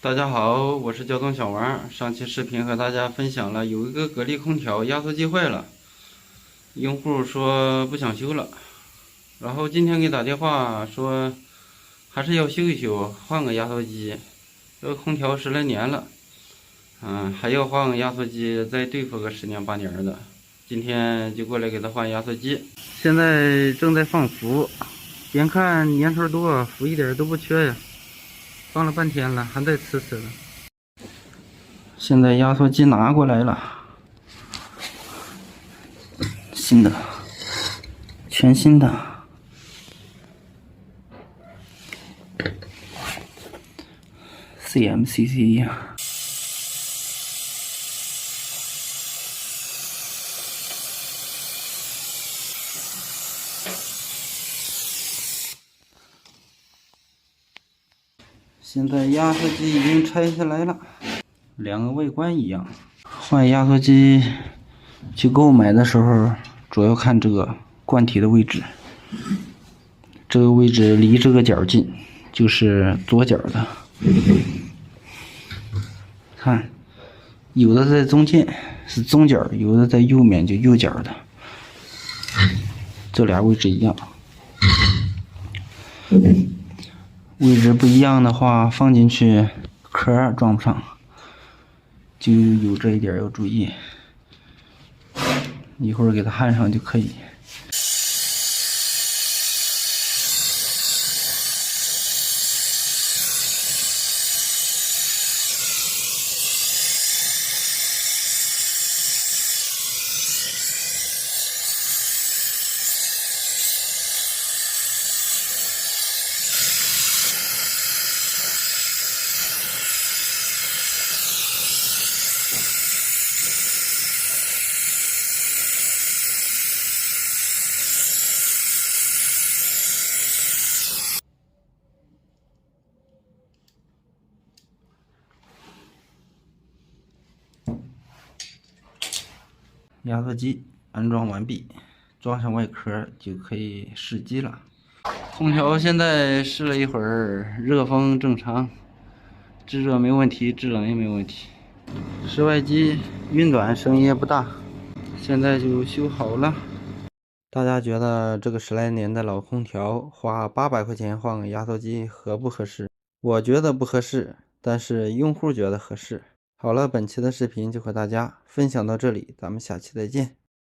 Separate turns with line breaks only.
大家好，我是交通小王。上期视频和大家分享了有一个格力空调压缩机坏了，用户说不想修了，然后今天给打电话说还是要修一修，换个压缩机。这个空调10来年了，还要换个压缩机再对付个10年8年的。今天就过来给他换压缩机，现在正在放氟，眼看年头多，氟一点都不缺呀。放了半天了，还在呲呲的。现在压缩机拿过来了，新的，全新的。CMCC 呀。现在压缩机已经拆下来了，两个外观一样。换压缩机去购买的时候，主要看这个罐体的位置，这个位置离这个角近，就是左角的。看，有的在中间是中角，有的在右面就右角的，这俩位置一样。位置不一样的话，放进去壳装不上，就有这一点要注意。一会儿给它焊上就可以。压缩机安装完毕，装上外壳就可以试机了。空调现在试了一会儿，热风正常，制热没问题，制冷也没问题。室外机运转声音也不大，现在就修好了。大家觉得这个10来年的老空调花800块钱换个压缩机合不合适？我觉得不合适，但是用户觉得合适。好了，本期的视频就和大家分享到这里，咱们下期再见。